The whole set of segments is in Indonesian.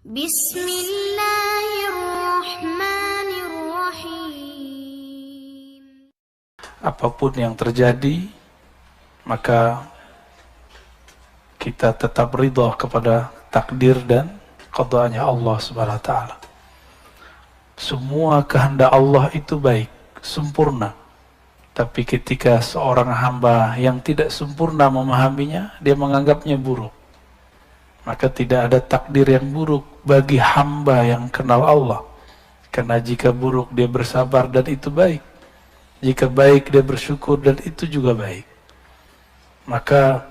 Bismillahirrahmanirrahim. Apapun yang terjadi, maka kita tetap ridha kepada takdir dan qada'nya Allah Subhanahu wa taala. Semua kehendak Allah itu baik, sempurna. Tapi ketika seorang hamba yang tidak sempurna memahaminya, dia menganggapnya buruk. Maka tidak ada takdir yang buruk bagi hamba yang kenal Allah. Karena jika buruk dia bersabar dan itu baik. Jika baik dia bersyukur dan itu juga baik. Maka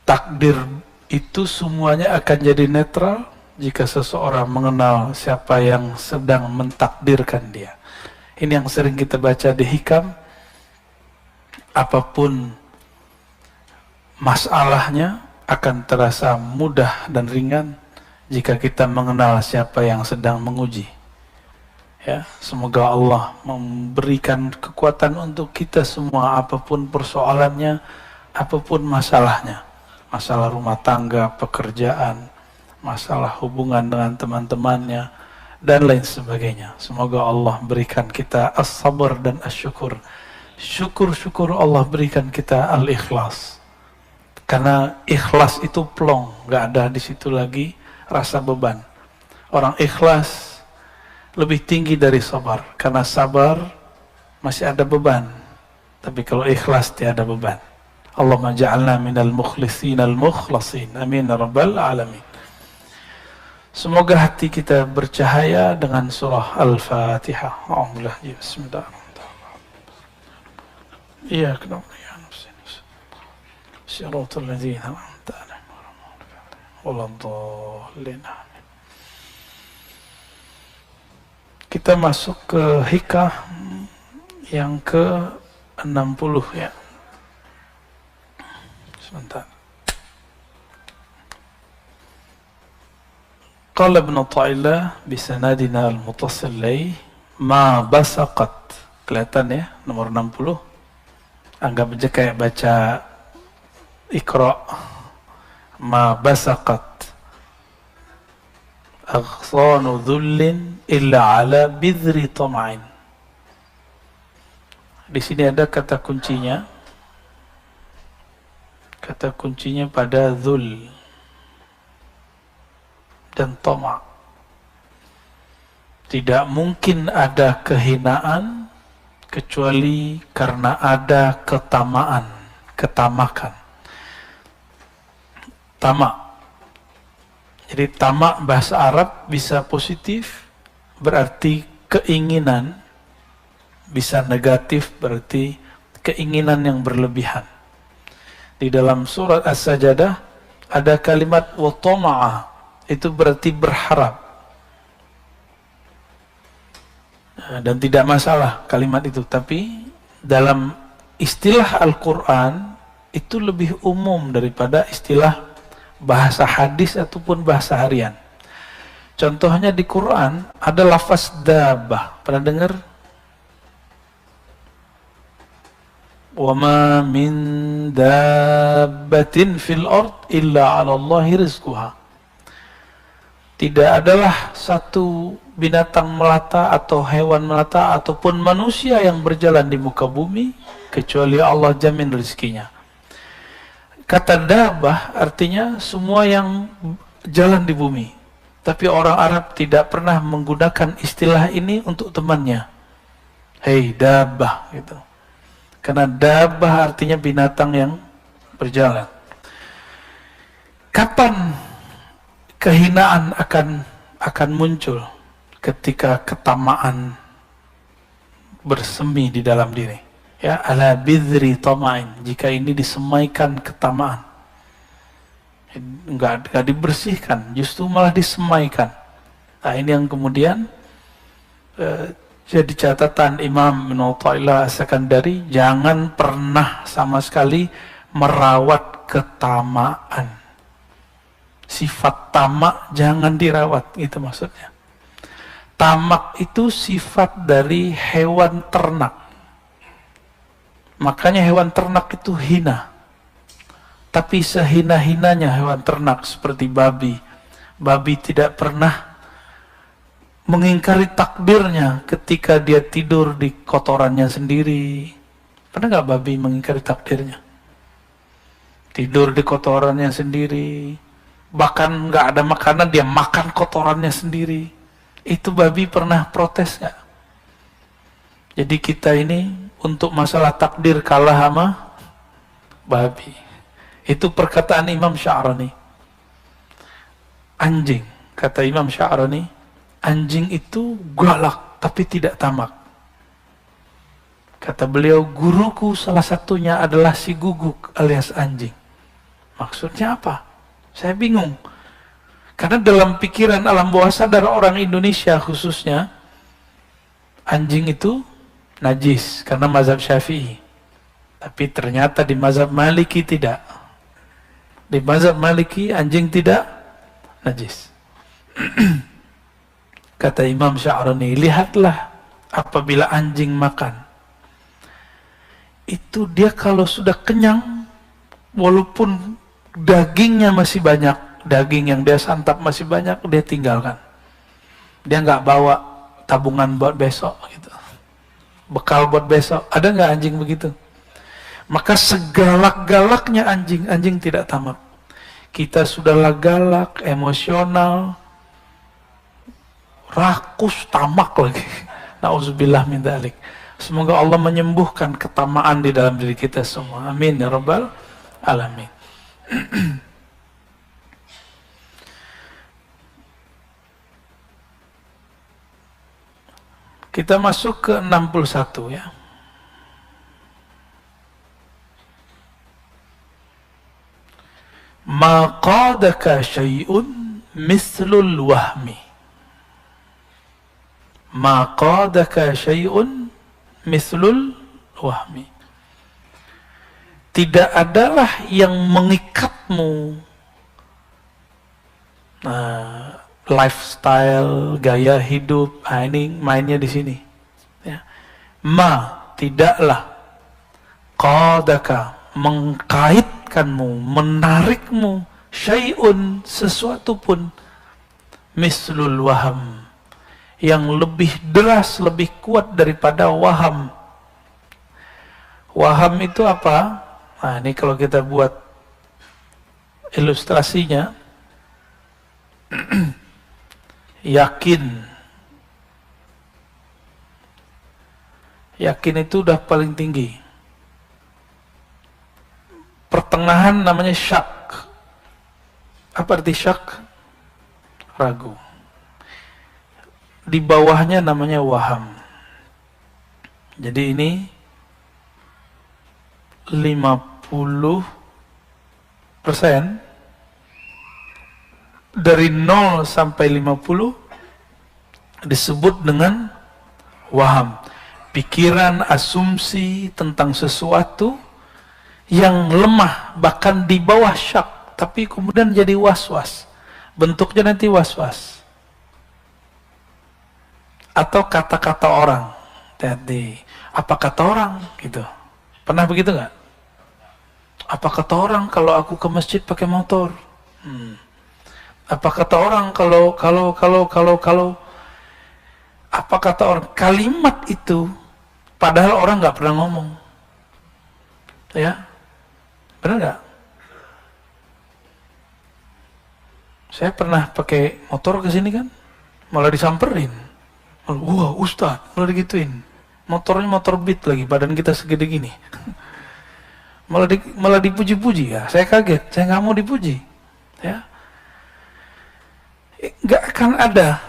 takdir itu semuanya akan jadi netral jika seseorang mengenal siapa yang sedang mentakdirkan dia. Ini yang sering kita baca di hikam. Apapun masalahnya akan terasa mudah dan ringan jika kita mengenal siapa yang sedang menguji. Ya, semoga Allah memberikan kekuatan untuk kita semua, apapun persoalannya, apapun masalahnya. Masalah rumah tangga, pekerjaan, masalah hubungan dengan teman-temannya, dan lain sebagainya. Semoga Allah berikan kita as-sabar dan as-syukur. Syukur-syukur Allah berikan kita al-ikhlas. Karena ikhlas itu plong, nggak ada di situ lagi rasa beban. Orang ikhlas lebih tinggi dari sabar, karena sabar masih ada beban. Tapi kalau ikhlas tiada beban. Allahumma ja'alna minal mukhlisin al-mukhlasin. Amin ya rabbal alamin. Semoga hati kita bercahaya dengan surah Al-Fatihah. Alhamdulillah. Bismillahirrahmanirrahim. Iya, kenapa ya? Siratal ladzina an'amta 'alaihim waladhdallin. Kita masuk ke hikah yang ke-60 ya. Sebentar. Qala Ibn Athaillah bisanadina al-muttasil ilayhi ma basaqat. Kelihatan ya, nomor 60. Anggap aja kayak baca Iqra. Ma basaqat aghsanu dhullin illa ala bidhri tama'in. Di sini ada kata kuncinya. Kata kuncinya pada dhul dan tama'. Tidak mungkin ada kehinaan kecuali karena ada ketamaan, ketamakan. Tamak. Jadi tamak bahasa Arab bisa positif, berarti keinginan, bisa negatif, berarti keinginan yang berlebihan. Di dalam surat As-Sajdah ada kalimat wa tama'a, itu berarti berharap. Dan tidak masalah kalimat itu, tapi dalam istilah Al-Quran itu lebih umum daripada istilah bahasa hadis ataupun bahasa harian. Contohnya di Quran ada lafaz dabbah. Pernah dengar? Wa ma min dabbatin fil ard illa 'ala Allahi rizquha. Tidak adalah satu binatang melata atau hewan melata ataupun manusia yang berjalan di muka bumi kecuali Allah jamin rezekinya. Kata dabah artinya semua yang jalan di bumi. Tapi orang Arab tidak pernah menggunakan istilah ini untuk temannya. Hei dabah gitu. Karena dabah artinya binatang yang berjalan. Kapan kehinaan akan muncul? Ketika ketamaan bersemi di dalam diri. Ya, ala bidhri tama'in, jika ini disemaikan ketamaan, enggak dibersihkan, justru malah disemaikan. Nah, ini yang kemudian jadi catatan Imam Ibn Athaillah As-Sakandari, jangan pernah sama sekali merawat ketamaan. Sifat tamak jangan dirawat, itu maksudnya. Tamak itu sifat dari hewan ternak. Makanya hewan ternak itu hina. Tapi sehina-hinanya hewan ternak seperti babi, Babi tidak pernah mengingkari takdirnya ketika dia tidur di kotorannya sendiri. Pernah nggak babi mengingkari takdirnya? Tidur di kotorannya sendiri, bahkan nggak ada makanan dia makan kotorannya sendiri. Itu babi pernah protes nggak? Jadi kita ini untuk masalah takdir kalah sama babi. Itu perkataan Imam Sya'rani. Anjing, kata Imam Sya'rani, anjing itu galak tapi tidak tamak. Kata beliau, guruku salah satunya adalah si guguk alias anjing. Maksudnya apa? Saya bingung. Karena dalam pikiran alam bawah sadar orang Indonesia khususnya, anjing itu najis karena mazhab Syafi'i. Tapi ternyata di mazhab Maliki tidak. Di mazhab Maliki anjing tidak najis. Kata Imam Sya'rani, lihatlah apabila anjing makan, itu dia kalau sudah kenyang, walaupun dagingnya masih banyak, daging yang dia santap masih banyak, dia tinggalkan. Dia nggak bawa tabungan buat besok gitu, bekal buat besok. Ada nggak anjing begitu? Maka segalak-galaknya anjing, anjing tidak tamak. Kita sudahlah galak, emosional, rakus, tamak lagi. Nauzubillah min dzalik. Semoga Allah menyembuhkan ketamaan di dalam diri kita semua. Amin ya rabbal alamin. Kita masuk ke 61 ya. Ma qadaka syai'un mislul wahmi. Ma qadaka syai'un mislul wahmi. Tidak adalah yang mengikatmu, lifestyle, gaya hidup. Ini mainnya di sini ya. Ma, tidaklah, qadaka, mengkaitkanmu, menarikmu, syai'un, sesuatu pun, mislul waham, yang lebih deras, lebih kuat daripada waham. Waham itu apa? Nah, ini kalau kita buat ilustrasinya, yakin. Yakin itu udah paling tinggi. Pertengahan namanya syak. Apa arti syak? Ragu. Di bawahnya namanya waham. Jadi ini 50%. Dari 0 sampai 50 disebut dengan waham. Pikiran, asumsi tentang sesuatu yang lemah, bahkan di bawah syak, tapi kemudian jadi was-was. Bentuknya nanti was-was. Atau kata-kata orang. Jadi, apa kata orang? Gitu. Pernah begitu nggak? Apa kata orang kalau aku ke masjid pakai motor? Apa kata orang kalau apa kata orang? Kalimat itu padahal orang nggak pernah ngomong. Ya. Benar nggak? Saya pernah pakai motor ke sini kan, malah disamperin. Wah, Ustaz, malah digituin. Motornya motor Beat lagi, badan kita segede gini. Malah dipuji-puji ya. Saya kaget, saya nggak mau dipuji. Ya. Nggak akan ada,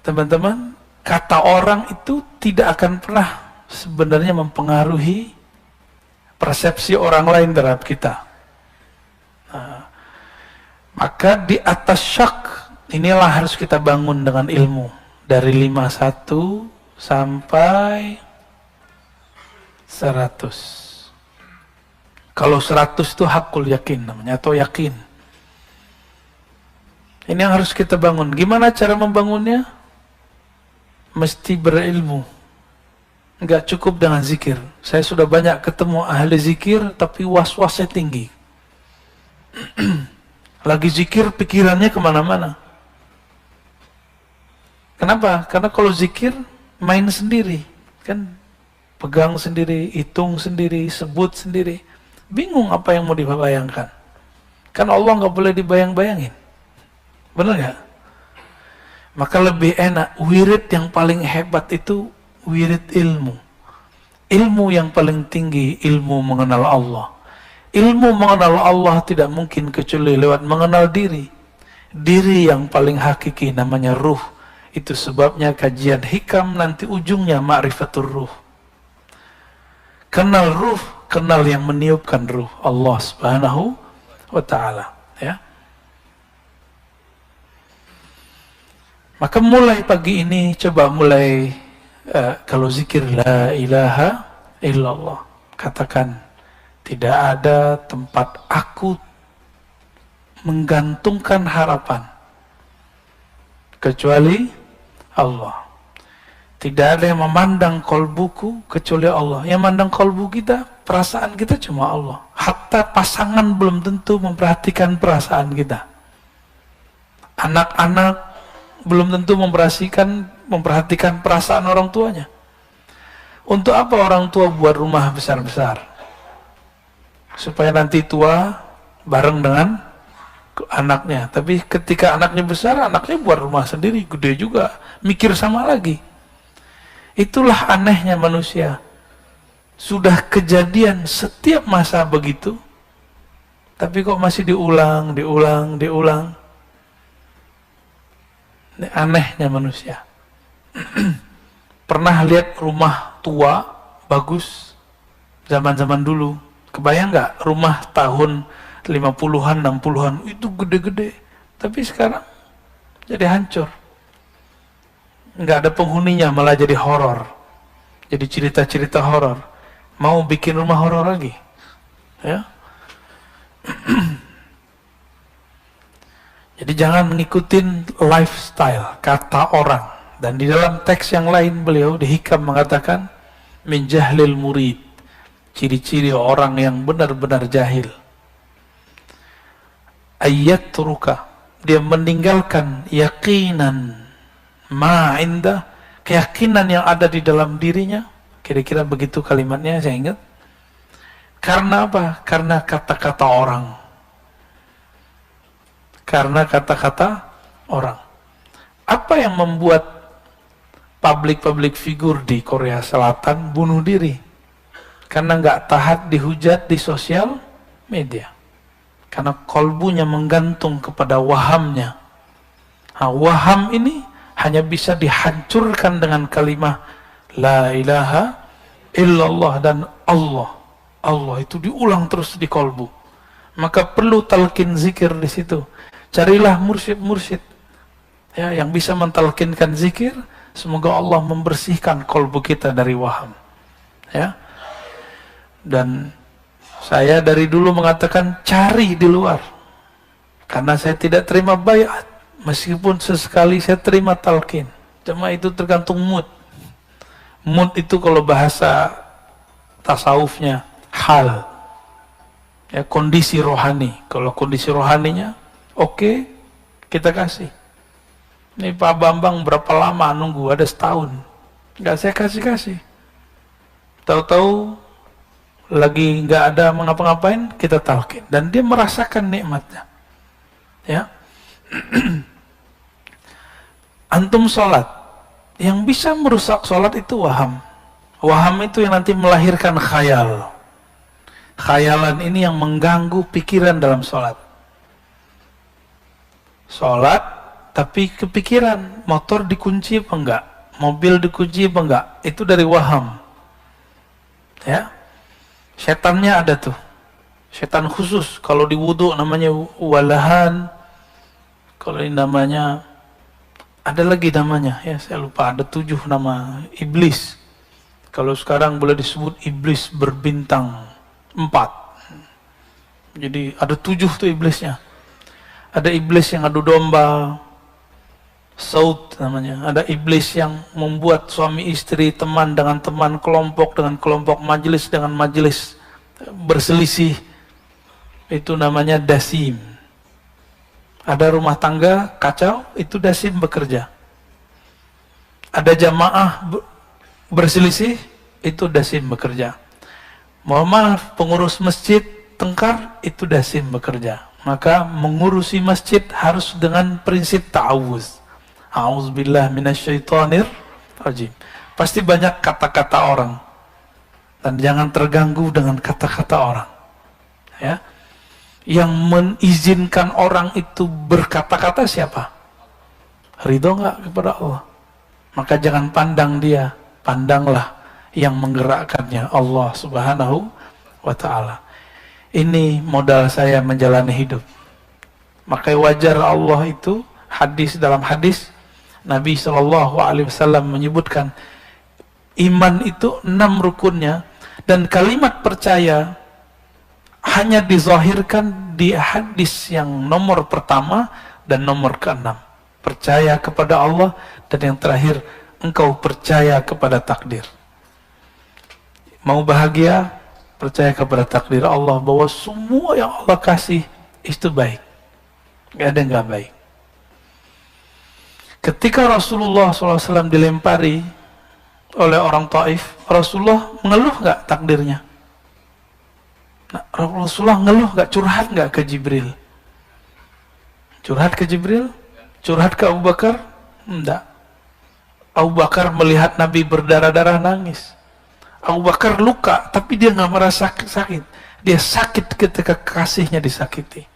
teman-teman, kata orang itu tidak akan pernah sebenarnya mempengaruhi persepsi orang lain terhadap kita. Nah, maka di atas syak inilah harus kita bangun dengan ilmu. Dari 51 sampai 100. Kalau 100 itu hakul yakin namanya, atau yakin. Ini yang harus kita bangun. Gimana cara membangunnya? Mesti berilmu. Enggak cukup dengan zikir. Saya sudah banyak ketemu ahli zikir, tapi was-wasnya tinggi. Lagi zikir, pikirannya kemana-mana. Kenapa? Karena kalau zikir main sendiri, kan pegang sendiri, hitung sendiri, sebut sendiri. Bingung apa yang mau dibayangkan. Kan Allah nggak boleh dibayang-bayangin. Benar nggak? Maka lebih enak, wirid yang paling hebat itu wirid ilmu. Ilmu yang paling tinggi, ilmu mengenal Allah. Ilmu mengenal Allah tidak mungkin kecuali lewat mengenal diri. Diri yang paling hakiki namanya ruh. Itu sebabnya kajian hikam nanti ujungnya ma'rifatul ruh. Kenal ruh, kenal yang meniupkan ruh, Allah Subhanahu wa ta'ala, ya. Maka mulai pagi ini coba mulai kalau zikir la ilaha illallah, katakan tidak ada tempat aku menggantungkan harapan kecuali Allah. Tidak ada yang memandang kolbuku kecuali Allah. Yang memandang kolbu kita, perasaan kita cuma Allah. Hatta pasangan belum tentu memperhatikan perasaan kita. Anak-anak belum tentu memperhatikan perasaan orang tuanya. Untuk apa orang tua buat rumah besar-besar? Supaya nanti tua bareng dengan anaknya. Tapi ketika anaknya besar, anaknya buat rumah sendiri, gede juga, mikir sama lagi. Itulah anehnya manusia. Sudah kejadian setiap masa begitu, tapi kok masih diulang. Ini anehnya manusia. Pernah lihat rumah tua bagus zaman-zaman dulu? Kebayang nggak rumah tahun 50-an, 60-an itu gede-gede, tapi sekarang jadi hancur. Nggak ada penghuninya, malah jadi horor. Jadi cerita-cerita horor. Mau bikin rumah horor lagi, ya. Jadi jangan ngikutin lifestyle kata orang. Dan di dalam teks yang lain beliau di Hikam mengatakan min jahlil murid, ciri-ciri orang yang benar-benar jahil. Ayat turuka, dia meninggalkan yakinan ma'inda, keyakinan yang ada di dalam dirinya. Kira-kira begitu kalimatnya, saya ingat. Karena apa? Karena kata-kata orang. Karena kata-kata orang. Apa yang membuat public figure di Korea Selatan bunuh diri? Karena nggak tahan dihujat di sosial media. Karena kolbunya menggantung kepada wahamnya. Nah, waham ini hanya bisa dihancurkan dengan kalimat la ilaha illallah dan Allah. Allah itu diulang terus di kolbu. Maka perlu talqin zikir di situ. Carilah mursyid-mursyid, ya, yang bisa mentalkinkan zikir. Semoga Allah membersihkan kolbu kita dari waham, ya. Dan saya dari dulu mengatakan cari di luar, karena saya tidak terima bayat, meskipun sesekali saya terima talqin. Cuma itu tergantung mood. Mood itu kalau bahasa tasawufnya hal, ya, kondisi rohani. Kalau kondisi rohaninya oke, kita kasih. Ini Pak Bambang berapa lama nunggu? Ada setahun. Nggak saya kasih. Tahu-tahu lagi nggak ada mengapa-ngapain, kita talqin. Dan dia merasakan nikmatnya. Ya. Antum sholat, yang bisa merusak sholat itu waham. Waham itu yang nanti melahirkan khayal. Khayalan ini yang mengganggu pikiran dalam sholat. Sholat, tapi kepikiran, motor dikunci apa enggak, mobil dikunci apa enggak, itu dari waham. Ya, setannya ada tuh, setan khusus. Kalau di wudu namanya walahan, kalau ini namanya ada lagi namanya, ya saya lupa, ada 7 nama iblis. Kalau sekarang boleh disebut iblis berbintang 4. Jadi ada 7 tuh iblisnya. Ada iblis yang adu domba, saut namanya. Ada iblis yang membuat suami istri, teman dengan teman, kelompok dengan kelompok, majelis dengan majelis berselisih. Itu namanya dasim. Ada rumah tangga kacau, itu dasim bekerja. Ada jamaah berselisih, itu Dasim bekerja. Mohon maaf, pengurus masjid tengkar, itu Dasim bekerja. Maka mengurusi masjid harus dengan prinsip ta'awuz. A'udzubillah minasyaitonir rajim. Pasti banyak kata-kata orang. Dan jangan terganggu dengan kata-kata orang. Ya. Yang mengizinkan orang itu berkata-kata siapa? Ridho nggak kepada Allah? Maka jangan pandang dia, pandanglah yang menggerakkannya, Allah Subhanahu wa ta'ala. Ini modal saya menjalani hidup. Maka wajar Allah itu, dalam hadis Nabi SAW menyebutkan iman itu 6 rukunnya, dan kalimat percaya hanya dizahirkan di hadis yang nomor pertama dan nomor ke-6. Percaya kepada Allah, dan yang terakhir, engkau percaya kepada takdir. Mau bahagia, percaya kepada takdir Allah, bahwa semua yang Allah kasih itu baik, gak ada yang gak baik. Ketika Rasulullah SAW dilempari oleh orang Taif, Rasulullah mengeluh gak takdirnya? Nah, Rasulullah ngeluh gak, curhat gak ke Jibril? Curhat ke Jibril? Curhat ke Abu Bakar? Enggak. Abu Bakar melihat Nabi berdarah-darah nangis. Abu Bakar luka, tapi dia nggak merasa sakit. Dia sakit ketika kasihnya disakiti.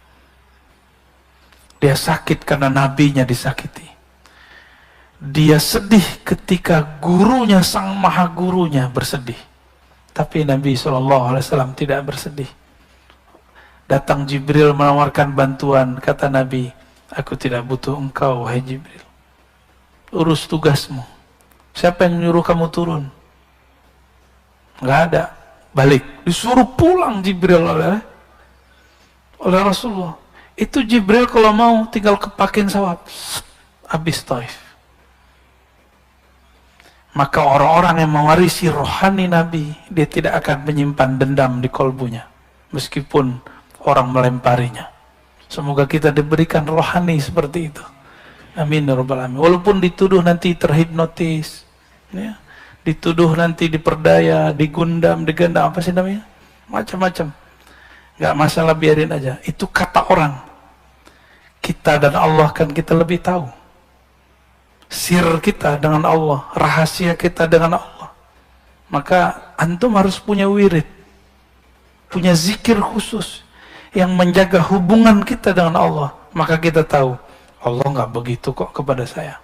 Dia sakit karena nabinya disakiti. Dia sedih ketika gurunya, sang maha gurunya bersedih. Tapi Nabi SAW tidak bersedih. Datang Jibril menawarkan bantuan. Kata Nabi, aku tidak butuh engkau, wahai Jibril. Urus tugasmu. Siapa yang nyuruh kamu turun? Nggak ada. Balik. Disuruh pulang Jibril oleh Rasulullah. Itu Jibril kalau mau tinggal kepakin sawab. Habis Taif. Maka orang-orang yang mewarisi rohani Nabi, dia tidak akan menyimpan dendam di kolbunya. Meskipun orang melemparinya. Semoga kita diberikan rohani seperti itu. Amin ya rabbal alamin. Walaupun dituduh nanti terhipnotis, ya, dituduh nanti diperdaya, digundam, digendam, apa sih namanya? Macam-macam. Gak masalah, biarin aja. Itu kata orang. Kita dan Allah kan kita lebih tahu. Sir kita dengan Allah, rahasia kita dengan Allah. Maka antum harus punya wirid, punya zikir khusus yang menjaga hubungan kita dengan Allah. Maka kita tahu, Allah nggak begitu kok kepada saya.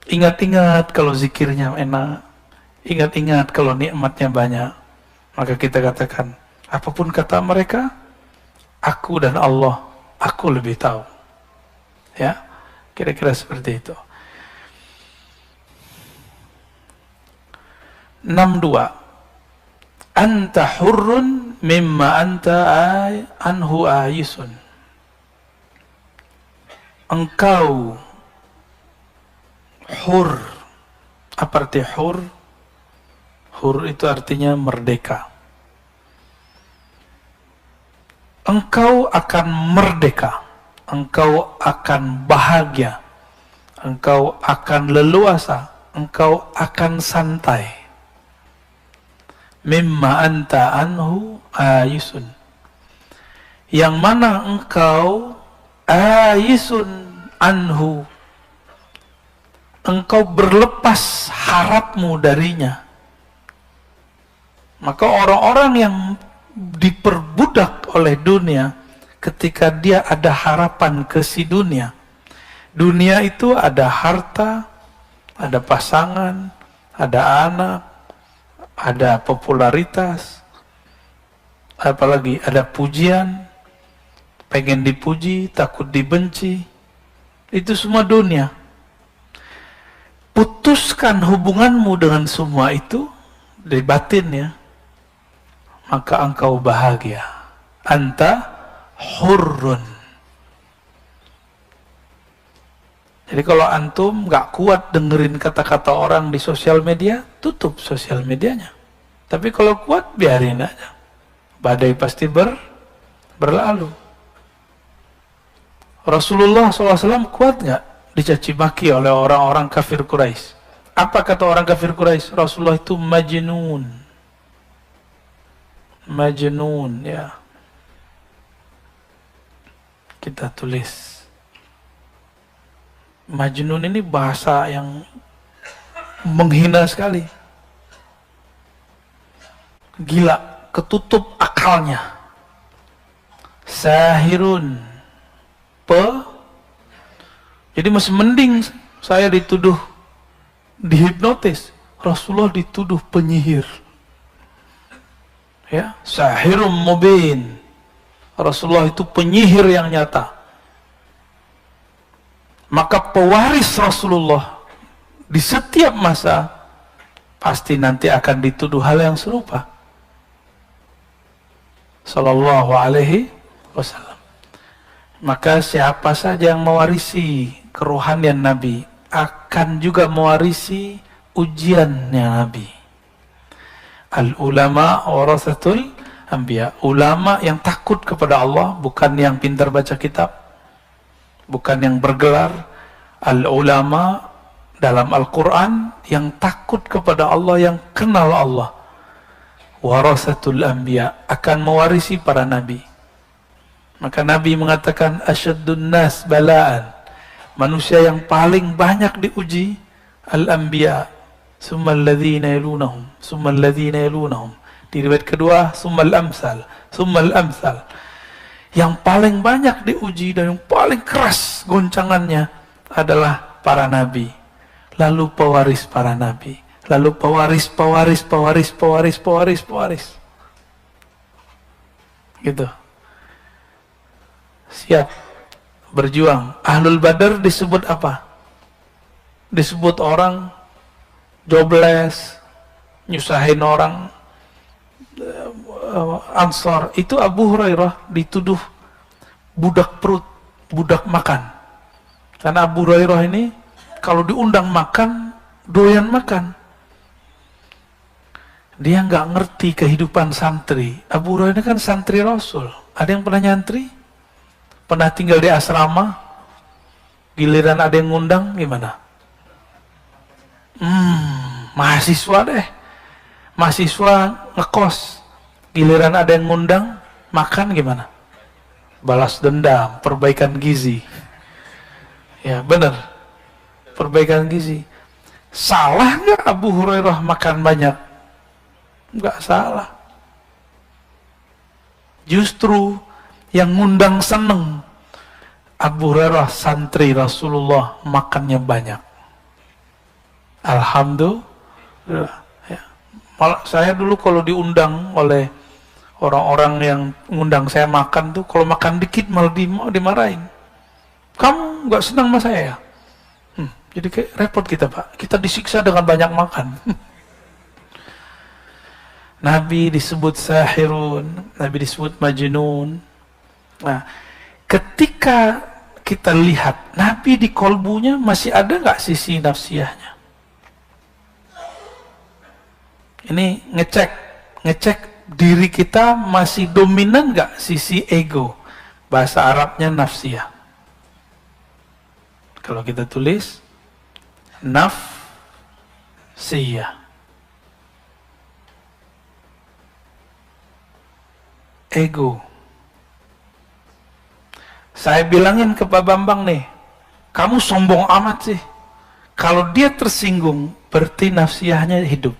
Ingat-ingat kalau zikirnya enak, ingat-ingat kalau nikmatnya banyak. Maka kita katakan, apapun kata mereka, aku dan Allah, aku lebih tahu. Ya, kira-kira seperti itu. 62. Anta hurrun mimma anta anhu ayisun. Engkau hur. Apa arti hur? Hur itu artinya merdeka. Engkau akan merdeka. Engkau akan bahagia. Engkau akan leluasa. Engkau akan santai. Mimma anta anhu ayisun. Yang mana engkau ayisun anhu, engkau berlepas harapmu darinya. Maka orang-orang yang diperbudak oleh dunia, ketika dia ada harapan ke si dunia. Dunia itu ada harta, ada pasangan, ada anak, ada popularitas, apalagi ada pujian, pengen dipuji, takut dibenci. Itu semua dunia. Putuskan hubunganmu dengan semua itu dari batin ya, maka engkau bahagia. Anta hurrun. Jadi kalau antum gak kuat dengerin kata-kata orang di sosial media, tutup sosial medianya. Tapi kalau kuat, biarin aja. Badai pasti berlalu. Rasulullah SAW kuat gak dicaci maki oleh orang-orang kafir Quraisy. Apa kata orang kafir Quraisy? Rasulullah itu majnun. Majnun, ya. Kita tulis. Majnun ini bahasa yang menghina sekali. Gila, ketutup akalnya. Sahirun, jadi masih mending saya dituduh dihipnotis, Rasulullah dituduh penyihir. Ya, sahirun mubin. Rasulullah itu penyihir yang nyata. Maka pewaris Rasulullah di setiap masa pasti nanti akan dituduh hal yang serupa. Sallallahu alaihi wasallam. Maka siapa saja yang mewarisi kerohanian Nabi akan juga mewarisi ujiannya Nabi. Al ulama warasatul anbiya. Ulama yang takut kepada Allah, bukan yang pintar baca kitab, bukan yang bergelar. Al ulama dalam Al-Quran yang takut kepada Allah, yang kenal Allah. Warasatul anbiya, akan mewarisi para nabi. Maka Nabi mengatakan asyaddun nas balaan, manusia yang paling banyak diuji al-anbiya, summal ladzina yalunahum, summal ladzina yalunahum. Di riwayat kedua summal amsal, summal amsal. Yang paling banyak diuji dan yang paling keras goncangannya adalah para nabi, lalu pewaris para nabi, lalu pewaris gitu. Siap berjuang. Ahlul Badar disebut apa? Disebut orang jobless, nyusahin orang. Ansor itu Abu Hurairah dituduh budak perut, budak makan. Karena Abu Hurairah ini kalau diundang makan, doyan makan. Dia nggak ngerti kehidupan santri. Abu Hurairah kan santri Rasul. Ada yang pernah nyantri? Pernah tinggal di asrama? Giliran ada yang ngundang, gimana? Mahasiswa deh. Mahasiswa ngekos. Giliran ada yang ngundang, makan gimana? Balas dendam, perbaikan gizi. Ya benar, perbaikan gizi. Salah nggak Abu Hurairah makan banyak? Nggak salah. Justru yang ngundang seneng. Abu Hurairah santri Rasulullah, makannya banyak. Alhamdulillah. Ya. Malah saya dulu kalau diundang oleh orang-orang yang ngundang saya makan tuh, kalau makan dikit malah dimarahin. Kamu nggak senang sama saya ya? Jadi kayak repot kita Pak. Kita disiksa dengan banyak makan. Nabi disebut sahirun, Nabi disebut majnun. Nah, ketika kita lihat Nabi di kolbunya masih ada nggak sisi nafsiyahnya? Ini ngecek diri kita masih dominan nggak sisi ego? Bahasa Arabnya nafsiyah. Kalau kita tulis nafsiyah, ego. Saya bilangin ke Pak Bambang nih, kamu sombong amat sih. Kalau dia tersinggung, berarti nafsiyahnya hidup.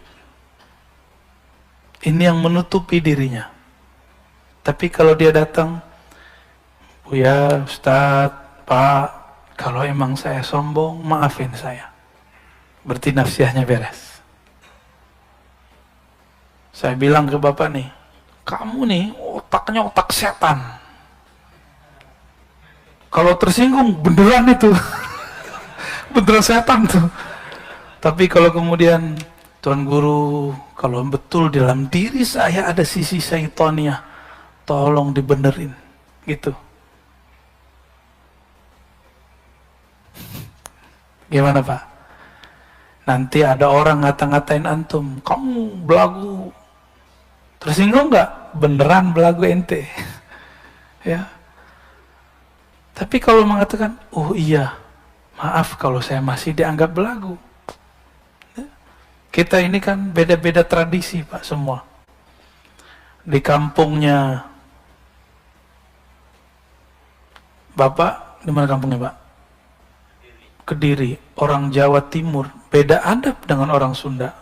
Ini yang menutupi dirinya. Tapi kalau dia datang, Buya, Ustadz, Pak, kalau emang saya sombong, maafin saya. Berarti nafsiyahnya beres. Saya bilang ke Bapak nih, kamu nih otaknya otak setan. Kalau tersinggung beneran itu. Beneran setan tuh. Tapi kalau kemudian Tuan Guru, kalau betul dalam diri saya ada sisi syaitannya, tolong dibenerin. Gitu. Gimana Pak? Nanti ada orang ngata-ngatain antum, kamu belagu. Tersinggung nggak? Beneran belagu ente. Ya. Tapi kalau mengatakan, oh iya, Maaf kalau saya masih dianggap belagu. Kita ini kan beda-beda tradisi Pak semua. Di kampungnya Bapak, di mana kampungnya Pak? Kediri. Orang Jawa Timur beda adab dengan orang Sunda,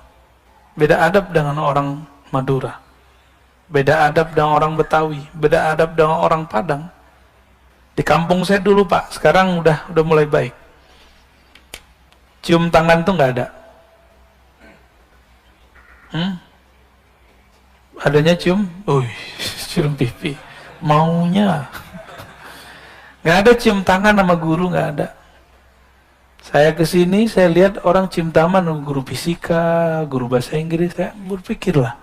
beda adab dengan orang Madura, beda adab dengan orang Betawi, beda adab dengan orang Padang. Di kampung saya dulu Pak, sekarang udah mulai baik. Cium tangan tuh nggak ada. Adanya cium, cium pipi. Maunya nggak ada cium tangan sama guru, nggak ada. Saya kesini, saya lihat orang cium tangan guru fisika, guru bahasa Inggris. Saya berpikirlah,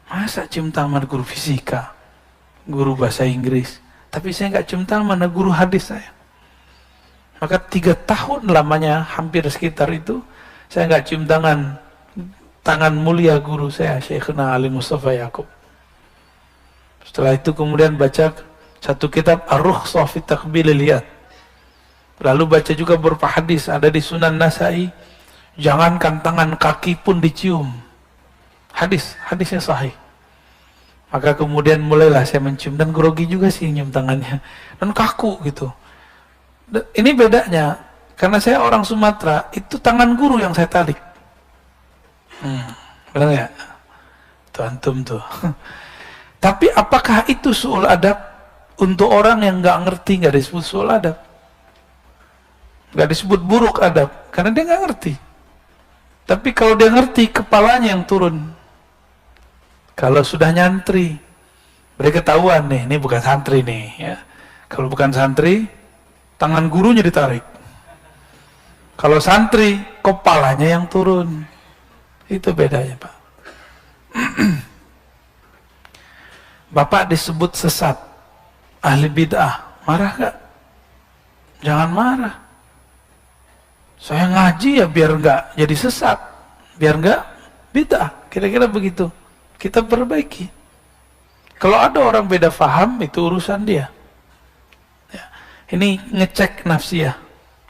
masa cium tangan guru fisika, guru bahasa Inggris, tapi saya nggak cium tangan mana guru hadis saya. Maka 3 tahun lamanya hampir sekitar itu, saya nggak cium tangan mulia guru saya, Syekhna Ali Mustafa Yaakob. Setelah itu kemudian baca satu kitab Ar-Rukhsah fi Taqbilil Yad. Lalu baca juga beberapa hadis, ada di Sunan Nasai, jangankan tangan, kaki pun dicium. Hadisnya sahih. Maka kemudian mulailah saya mencium, dan grogi juga sih nyium tangannya, dan kaku gitu. Ini bedanya, karena saya orang Sumatera, itu tangan guru yang saya tarik. Benar ya? Tuh antum tuh. Tapi apakah itu su'ul adab? Untuk orang yang nggak ngerti, nggak disebut su'ul adab, nggak disebut buruk adab, karena dia nggak ngerti. Tapi kalau dia ngerti, kepalanya yang turun. Kalau sudah nyantri, mereka ketahuan nih, ini bukan santri nih ya. Kalau bukan santri, tangan gurunya ditarik. Kalau santri, kepalanya yang turun. Itu bedanya Pak. Bapak disebut sesat, ahli bid'ah, marah gak? Jangan marah. Saya ngaji ya biar nggak jadi sesat, biar nggak bid'ah, kira-kira begitu. Kita perbaiki. Kalau ada orang beda faham, itu urusan dia. Ya. Ini ngecek nafsiyah,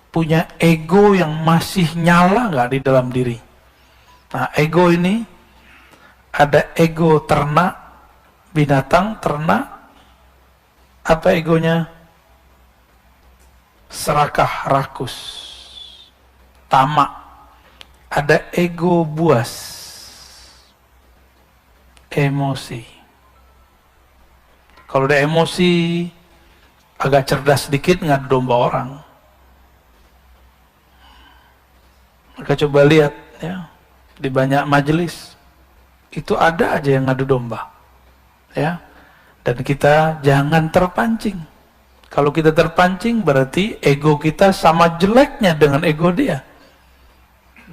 punya ego yang masih nyala nggak di dalam diri. Nah, ego ini ada ego ternak, binatang ternak. Apa egonya? Serakah, rakus, tamak. Ada ego buas, emosi. Kalau udah emosi, agak cerdas sedikit, ngadu domba orang. Maka coba lihat ya, di banyak majelis itu ada aja yang ngadu domba ya. Dan kita jangan terpancing. Kalau kita terpancing berarti ego kita sama jeleknya dengan ego dia.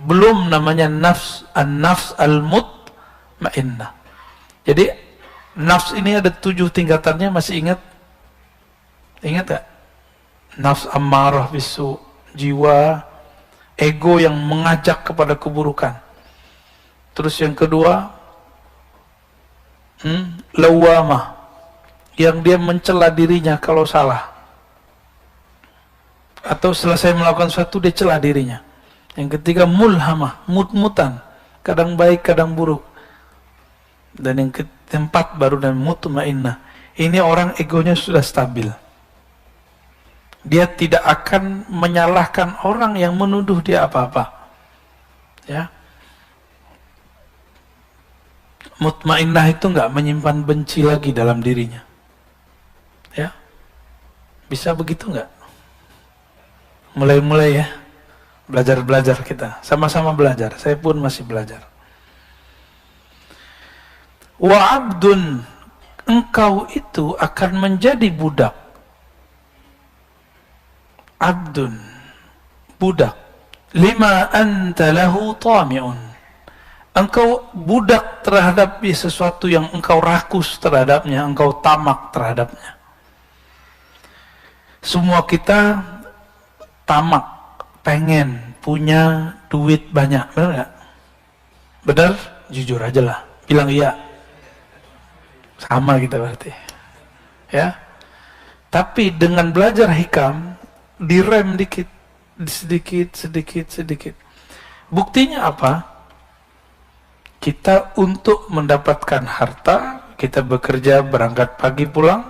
Belum namanya nafs al-mutmainnah. Jadi nafs ini ada 7 tingkatannya, masih ingat? Ingat gak? Nafs ammarah bisu, jiwa ego yang mengajak kepada keburukan. Terus yang kedua, lawamah, yang dia mencela dirinya kalau salah, atau selesai melakukan sesuatu dia cela dirinya. Yang ketiga mulhamah, mut-mutan, kadang baik kadang buruk. Dan yang keempat baru dan mutmainnah, ini orang egonya sudah stabil, dia tidak akan menyalahkan orang yang menuduh dia apa-apa ya. Mutmainnah itu nggak menyimpan benci lagi dalam dirinya ya. Bisa begitu nggak? Mulai-mulai ya, belajar kita, sama-sama belajar. Saya pun masih belajar. Wa abdun, engkau itu akan menjadi budak. Abdun, budak. Lima anta lahu tami'un, engkau budak terhadap sesuatu yang engkau rakus terhadapnya, engkau tamak terhadapnya. Semua kita tamak, pengen punya duit banyak, benar nggak? Benar? Jujur aja lah, bilang iya. Sama kita berarti ya. Tapi dengan belajar hikam, direm dikit, sedikit, sedikit, sedikit. Buktinya apa? Kita untuk mendapatkan harta, kita bekerja, berangkat pagi, pulang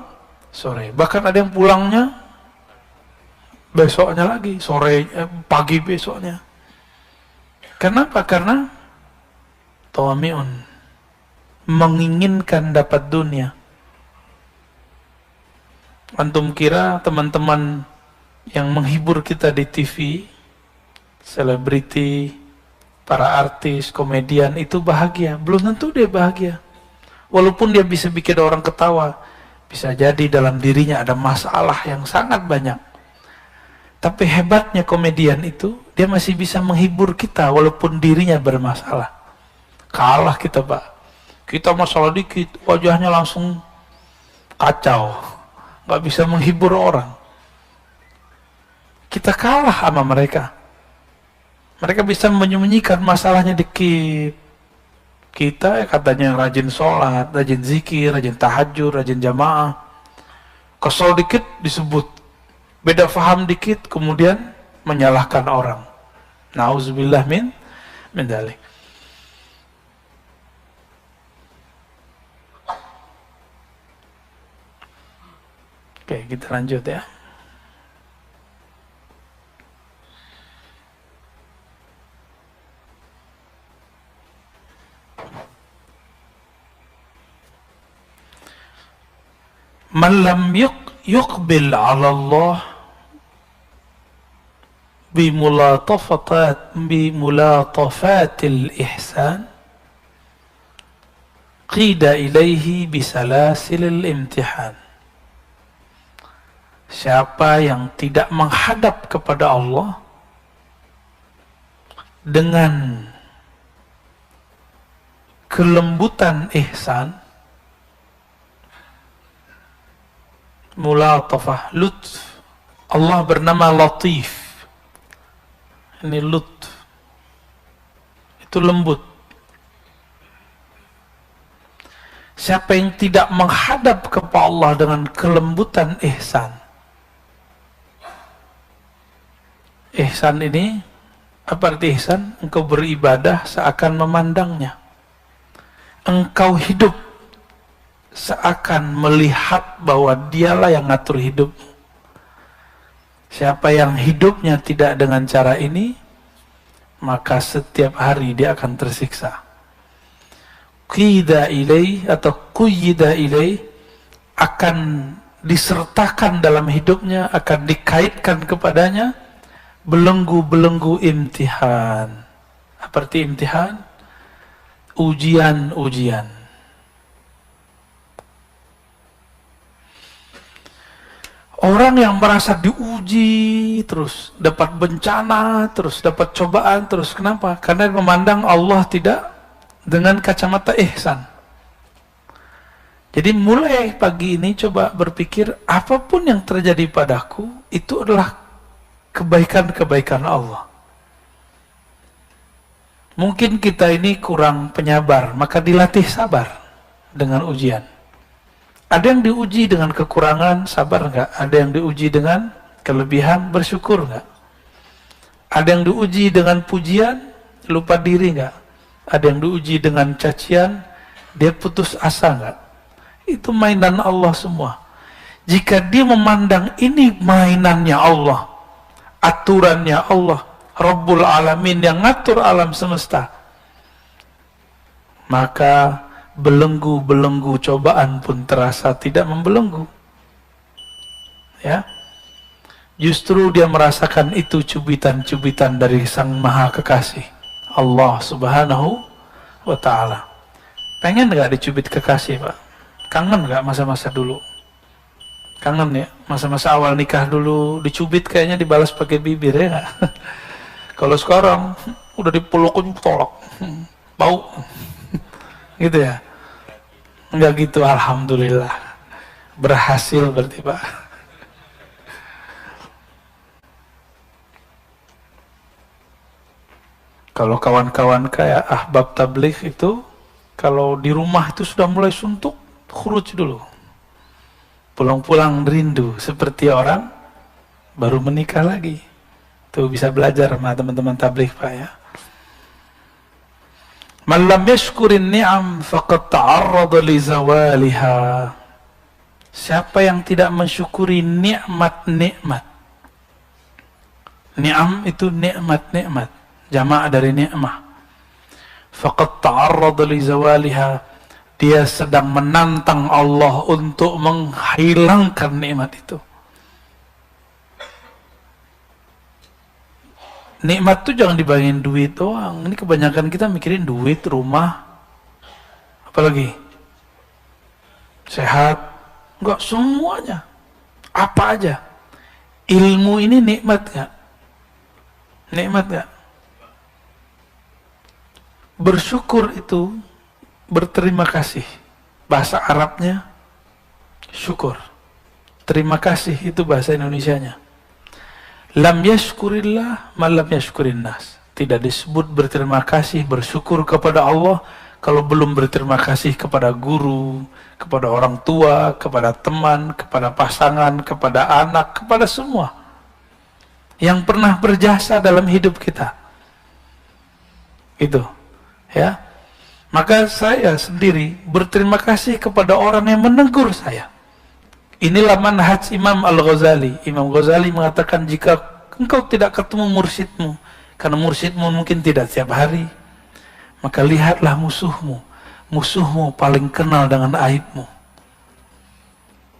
sore. Bahkan ada yang pulangnya besoknya lagi, sore, pagi besoknya. Kenapa? Karena tawami'un, menginginkan dapat dunia. Antum kira teman-teman yang menghibur kita di TV, selebriti, para artis, komedian itu bahagia? Belum tentu dia bahagia. Walaupun dia bisa bikin orang ketawa, bisa jadi dalam dirinya ada masalah yang sangat banyak. Tapi hebatnya komedian itu, dia masih bisa menghibur kita walaupun dirinya bermasalah. Kalah kita, Pak. Kita masalah dikit, wajahnya langsung kacau. Nggak bisa menghibur orang. Kita kalah sama mereka. Mereka bisa menyembunyikan masalahnya dikit. Kita katanya rajin sholat, rajin zikir, rajin tahajud, rajin jamaah. Kesel dikit disebut. Beda faham dikit kemudian menyalahkan orang. Nauzubillah min dzalik. Oke, kita lanjut ya. Man lam yuqbil 'ala Allah bimulatafatil ihsan qida ilaihi bisalasilil imtihan. Siapa yang tidak menghadap kepada Allah dengan kelembutan ihsan, mulatafah, lutf. Allah bernama Latif. Ini lutf. Itu lembut. Siapa yang tidak menghadap kepada Allah dengan kelembutan ihsan. Ihsan ini, apa arti ihsan? Engkau beribadah seakan memandangnya. Engkau hidup seakan melihat bahwa dialah yang ngatur hidup. Siapa yang hidupnya tidak dengan cara ini, maka setiap hari dia akan tersiksa. Qida ilai atau quyida ilai, akan disertakan dalam hidupnya, akan dikaitkan kepadanya belenggu-belenggu imtihan. Apa arti imtihan? Ujian-ujian. Orang yang merasa diuji terus, dapat bencana terus, dapat cobaan terus. Kenapa? Karena memandang Allah tidak dengan kacamata ihsan. Jadi mulai pagi ini coba berpikir, apapun yang terjadi padaku itu adalah kebaikan-kebaikan Allah. Mungkin kita ini kurang penyabar, maka dilatih sabar dengan ujian. Ada yang diuji dengan kekurangan, sabar enggak? Ada yang diuji dengan kelebihan, bersyukur enggak? Ada yang diuji dengan pujian, lupa diri enggak? Ada yang diuji dengan cacian, dia putus asa enggak? Itu mainan Allah semua. Jika dia memandang ini mainannya Allah, aturannya Allah, Rabbul Alamin yang ngatur alam semesta, maka belenggu-belenggu cobaan pun terasa tidak membelenggu. Ya, justru dia merasakan itu cubitan-cubitan dari Sang Maha Kekasih, Allah Subhanahu wa Ta'ala. Pengen nggak dicubit kekasih, Pak? Kangen nggak masa-masa dulu? Kangen ya, masa-masa awal nikah dulu dicubit kayaknya dibalas pakai bibir ya nggak? Kalau sekarang udah dipelukin tolak, bau, gitu ya? Enggak gitu, alhamdulillah, berhasil berarti Pak. Kalau kawan-kawan kayak ahbab tabligh itu, kalau di rumah itu sudah mulai suntuk, khuruj dulu. Pulang-pulang rindu seperti orang baru menikah lagi. Tuh bisa belajar sama teman-teman tabligh Pak ya. Man lam yashkurin ni'am faqad ta'arrada li zawaliha. Siapa yang tidak mensyukuri nikmat-nikmat. Ni'am itu nikmat-nikmat, jamaah dari ni'mah. Faqad ta'arrada li zawaliha. Dia sedang menantang Allah untuk menghilangkan nikmat itu. Nikmat itu jangan dibayangin duit doang. Ini kebanyakan kita mikirin duit, rumah, apalagi sehat. Enggak, semuanya. Apa aja. Ilmu ini nikmat gak? Nikmat gak? Bersyukur itu berterima kasih. Bahasa Arabnya syukur. Terima kasih itu bahasa Indonesianya. Lam yashkurillah ma lam yashkurin nas. Tidak disebut berterima kasih, bersyukur kepada Allah kalau belum berterima kasih kepada guru, kepada orang tua, kepada teman, kepada pasangan, kepada anak, kepada semua yang pernah berjasa dalam hidup kita. Itu, ya. Maka saya sendiri berterima kasih kepada orang yang menegur saya. Inilah manhaj Imam Al-Ghazali. Imam Ghazali mengatakan, jika engkau tidak ketemu mursyidmu, karena mursyidmu mungkin tidak tiap hari, maka lihatlah musuhmu. Musuhmu paling kenal dengan aibmu.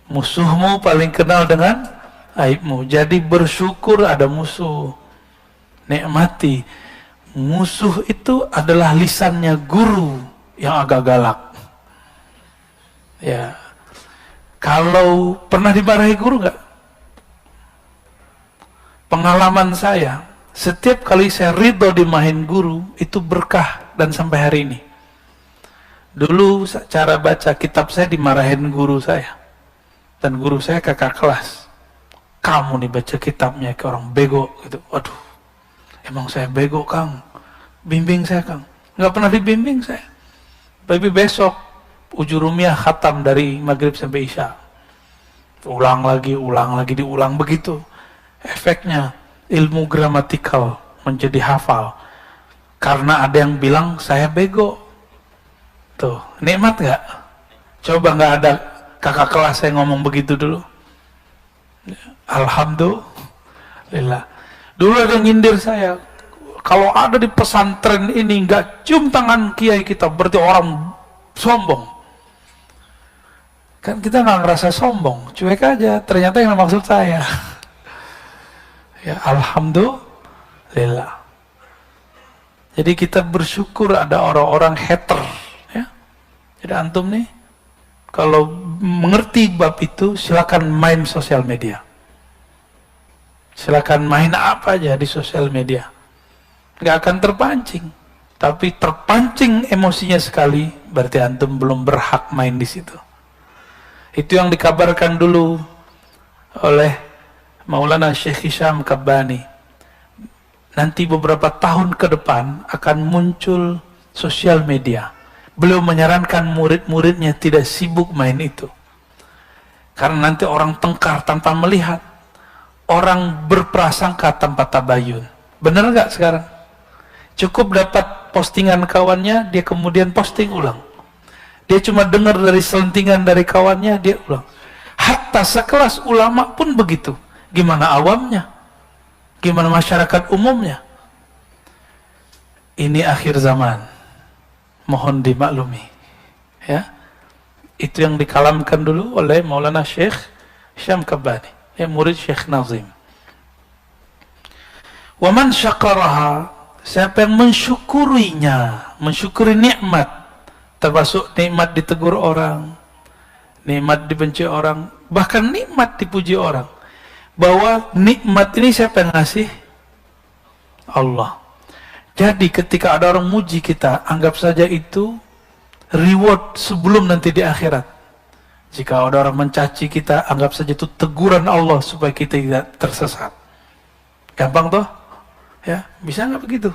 Musuhmu paling kenal dengan aibmu. Jadi bersyukur ada musuh. Nikmati. Musuh itu adalah lisannya guru yang agak galak. Ya. Kalau pernah dimarahi guru nggak? Pengalaman saya, setiap kali saya ridho dimarahin guru, itu berkah dan sampai hari ini. Dulu cara baca kitab saya dimarahin guru saya. Dan guru saya kakak kelas. Kamu nih baca kitabnya ke orang bego gitu. Waduh, emang saya bego Kang? Bimbing saya Kang. Nggak pernah dibimbing saya. Tapi besok Ujurumiyah khatam dari maghrib sampai isya. Ulang lagi, diulang begitu. Efeknya ilmu gramatikal menjadi hafal. Karena ada yang bilang saya bego. Tuh, nikmat nggak? Coba nggak ada kakak kelas saya ngomong begitu dulu. Alhamdulillah. Dulu ada yang nyindir saya. Kalau ada di pesantren ini nggak cium tangan kiai kita, berarti orang sombong. Kan kita nggak ngerasa sombong, cuek aja. Ternyata yang maksud saya. Ya, alhamdulillah. Jadi kita bersyukur ada orang-orang hater. Ya. Jadi antum nih, kalau mengerti bab itu, silakan main sosial media. Silakan main apa aja di sosial media. Nggak akan terpancing. Tapi terpancing emosinya sekali, berarti antum belum berhak main di situ. Itu yang dikabarkan dulu oleh Maulana Syekh Hisham Kabbani. Nanti beberapa tahun ke depan akan muncul sosial media. Beliau menyarankan murid-muridnya tidak sibuk main itu. Karena nanti orang tengkar tanpa melihat. Orang berprasangka tanpa tabayun. Benar nggak sekarang? Cukup dapat postingan kawannya, dia kemudian posting ulang. Dia cuma dengar dari selentingan dari kawannya, dia ulang. Hatta sekelas ulama pun begitu. Gimana awamnya? Gimana masyarakat umumnya? Ini akhir zaman. Mohon dimaklumi. Ya. Itu yang dikalamkan dulu oleh Maulana Syekh Hisham Kabbani, murid Syekh Nazim. Wa man syakaraha, siapa yang mensyukurinya, mensyukuri nikmat, termasuk nikmat ditegur orang, nikmat dibenci orang, bahkan nikmat dipuji orang. Bahwa nikmat ini siapa yang ngasih? Allah. Jadi ketika ada orang muji kita, anggap saja itu reward sebelum nanti di akhirat. Jika ada orang mencaci kita, anggap saja itu teguran Allah supaya kita tidak tersesat. Gampang toh? Ya, bisa nggak begitu?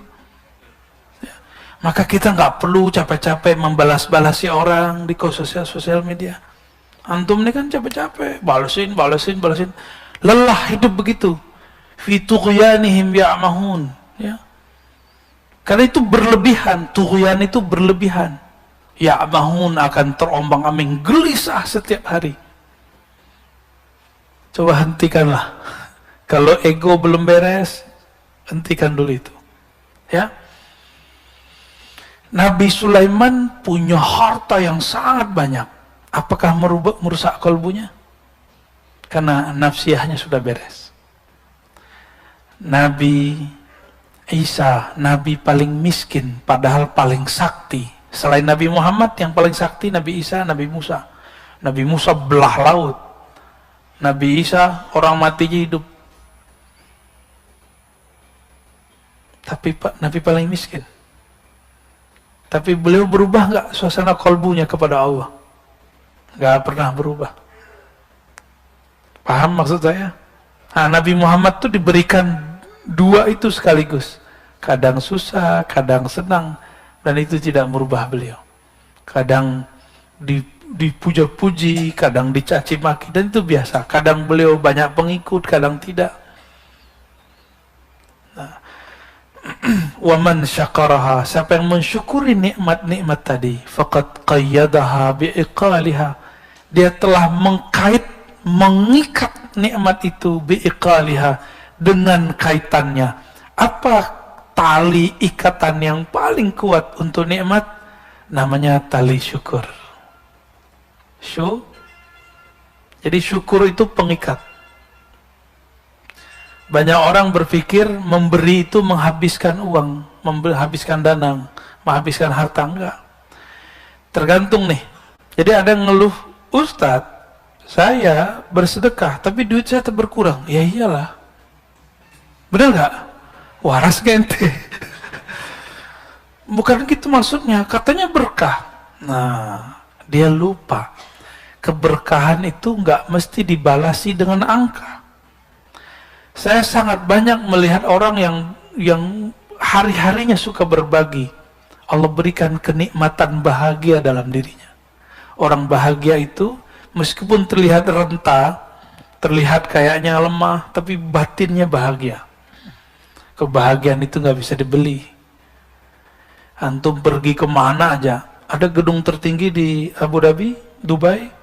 Ya. Maka kita nggak perlu capek-capek membalas-balasi orang di sosial media. Antum ini kan capek-capek, balesin. Lelah hidup begitu. fi tughyanihim ya'mahun, ya. Karena itu berlebihan, tughyan itu berlebihan. Ya'mahun, akan terombang-ambing, gelisah setiap hari. Coba hentikanlah. Kalau ego belum beres, hentikan dulu itu. Ya. Nabi Sulaiman punya harta yang sangat banyak. Apakah merusak kalbunya? Karena nafsiyahnya sudah beres. Nabi Isa, Nabi paling miskin, padahal paling sakti. Selain Nabi Muhammad, yang paling sakti Nabi Isa, Nabi Musa. Nabi Musa belah laut. Nabi Isa orang matinya hidup. Tapi Nabi paling miskin. Tapi beliau berubah nggak suasana kalbunya kepada Allah? Nggak pernah berubah. Paham maksud saya? Nah, Nabi Muhammad tuh diberikan dua itu sekaligus. Kadang susah, kadang senang. Dan itu tidak merubah beliau. Kadang dipuja-puji, kadang dicaci maki. Dan itu biasa. Kadang beliau banyak pengikut, kadang tidak. Waman syakaraha, siapa yang mensyukuri nikmat-nikmat tadi, faqad qayyadaha bi'iqaliha, dia telah mengikat nikmat itu bi'iqaliha, dengan kaitannya. Apa tali ikatan yang paling kuat untuk nikmat? Namanya tali syukur. Jadi syukur itu pengikat. Banyak orang berpikir memberi itu menghabiskan uang, menghabiskan dana, menghabiskan harta. Enggak. Tergantung nih. Jadi ada yang ngeluh, Ustadz, saya bersedekah, tapi duit saya berkurang. Ya iyalah. Benar nggak? Waras gente. Bukan gitu maksudnya. Katanya berkah. Nah, dia lupa. Keberkahan itu nggak mesti dibalasi dengan angka. Saya sangat banyak melihat orang yang hari-harinya suka berbagi. Allah berikan kenikmatan bahagia dalam dirinya. Orang bahagia itu meskipun terlihat renta, terlihat kayaknya lemah, tapi batinnya bahagia. Kebahagiaan itu nggak bisa dibeli. Antum pergi kemana aja, ada gedung tertinggi di Abu Dhabi, Dubai,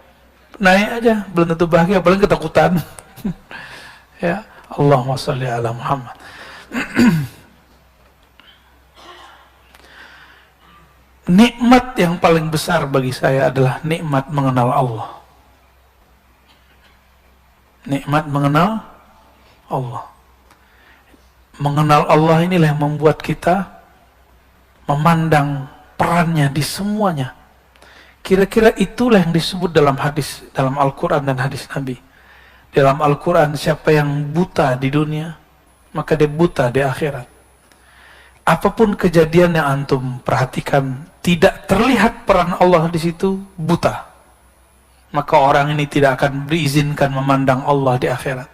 naik aja, belum tentu bahagia, paling ketakutan. Ya. Allahumma sholli ala Muhammad. Nikmat yang paling besar bagi saya adalah nikmat mengenal Allah. Nikmat mengenal Allah. Mengenal Allah inilah yang membuat kita memandang perannya di semuanya. Kira-kira itulah yang disebut dalam hadis, dalam Al-Quran dan hadis Nabi. Dalam Al-Quran, siapa yang buta di dunia, maka dia buta di akhirat. Apapun kejadian yang antum perhatikan, tidak terlihat peran Allah di situ, buta. Maka orang ini tidak akan diizinkan memandang Allah di akhirat.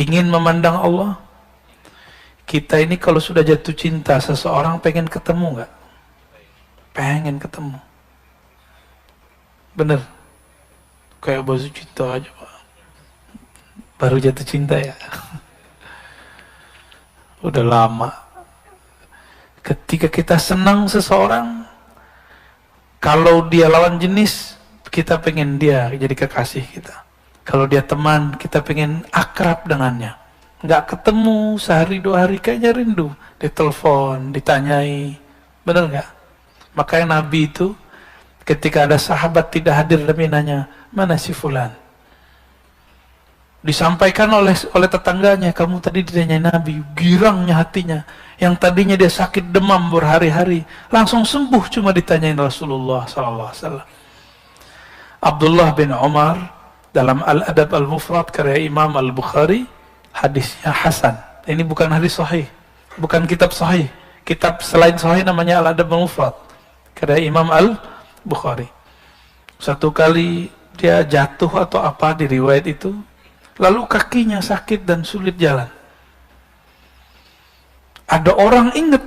Ingin memandang Allah? Kita ini kalau sudah jatuh cinta seseorang, pengen ketemu nggak? Pengen ketemu. Bener. Kayak baju cinta aja, Pak. Baru jatuh cinta ya. Udah lama. Ketika kita senang seseorang, kalau dia lawan jenis, kita pengen dia jadi kekasih kita. Kalau dia teman, kita pengen akrab dengannya. Nggak ketemu sehari dua hari, kayaknya rindu. Ditelepon, ditanyai. Bener nggak? Makanya Nabi itu, ketika ada sahabat tidak hadir, Nabi nanya, mana si fulan? Disampaikan oleh tetangganya, kamu tadi ditanyai Nabi. Girangnya hatinya, yang tadinya dia sakit demam berhari-hari, langsung sembuh cuma ditanyain Rasulullah SAW. Abdullah bin Umar dalam Al-Adab Al-Mufrad karya Imam Al-Bukhari, hadisnya hasan. Ini bukan hadis sahih, bukan kitab sahih. Kitab selain sahih namanya Al-Adab Al-Mufrad karya Imam Al-Bukhari. Satu kali dia jatuh atau apa di riwayat itu, lalu kakinya sakit dan sulit jalan. Ada orang ingat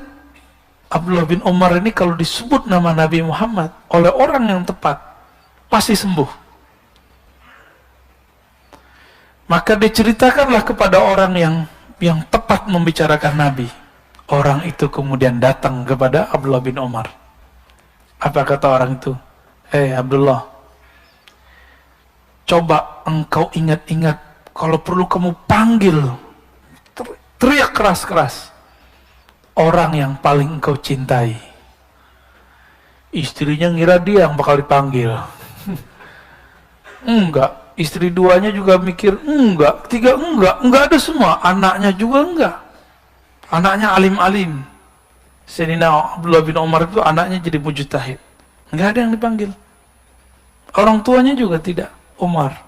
Abdullah bin Umar ini kalau disebut nama Nabi Muhammad oleh orang yang tepat, pasti sembuh. Maka diceritakanlah kepada orang yang tepat membicarakan Nabi. Orang itu kemudian datang kepada Abdullah bin Umar. Apa kata orang itu? Abdullah, coba engkau ingat-ingat, kalau perlu kamu panggil, teriak keras-keras orang yang paling engkau cintai. Istrinya ngira dia yang bakal dipanggil. Enggak. Istri duanya juga mikir enggak. Tiga enggak ada semua. Anaknya juga enggak. Anaknya alim-alim. Sayyidina Abdullah bin Umar itu anaknya jadi mujtahid. Enggak ada yang dipanggil. Orang tuanya juga tidak. Umar.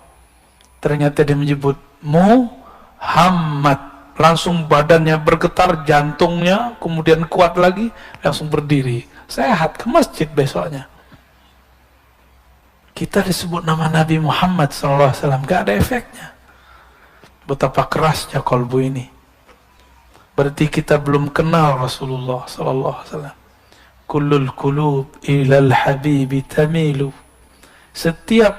Ternyata dia menyebut Muhammad. Langsung badannya bergetar, jantungnya kemudian kuat lagi, langsung berdiri. Sehat ke masjid besoknya. Kita disebut nama Nabi Muhammad SAW, gak ada efeknya. Betapa kerasnya kolbu ini. Berarti kita belum kenal Rasulullah SAW. Kullul kulub ilal habibi tamilu. Setiap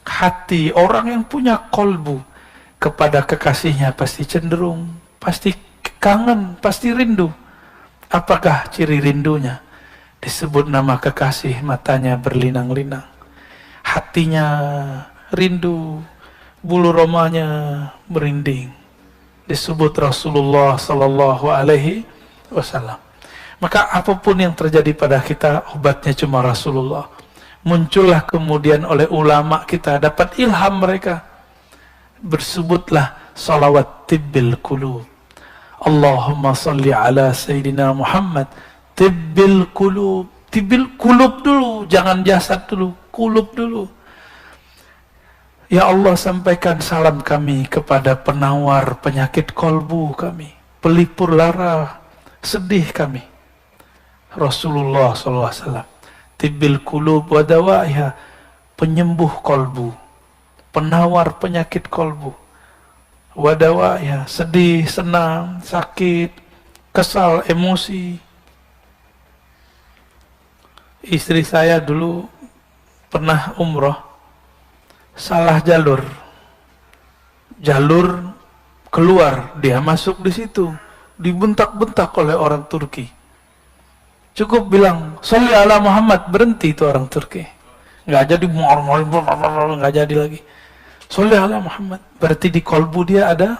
hati orang yang punya kolbu kepada kekasihnya pasti cenderung, pasti kangen, pasti rindu. Apakah ciri rindunya? Disebut nama kekasih, matanya berlinang-linang, hatinya rindu, bulu romanya merinding. Disebut Rasulullah Sallallahu Alaihi Wasallam. Maka apapun yang terjadi pada kita, obatnya cuma Rasulullah. Muncullah kemudian oleh ulama kita, dapat ilham mereka. Bersebutlah salawat tibbil qulub. Allahumma salli ala Sayyidina Muhammad. Tibbil qulub. Tibbil qulub dulu, jangan jasad dulu, qulub dulu. Ya Allah, sampaikan salam kami kepada penawar penyakit kolbu kami, pelipur lara sedih kami, Rasulullah SAW. Tibbil qulub wa dawaiha, penyembuh kolbu, penawar penyakit kolbu. Wa dawaiha, sedih, senang, sakit, kesal, emosi. Istri saya dulu pernah umroh, salah jalur keluar, dia masuk di situ, dibentak-bentak oleh orang Turki. Cukup bilang sholli ala Muhammad, berhenti itu orang Turki, nggak jadi, nggak jadi lagi. Sholli ala Muhammad, berarti di kolbu dia ada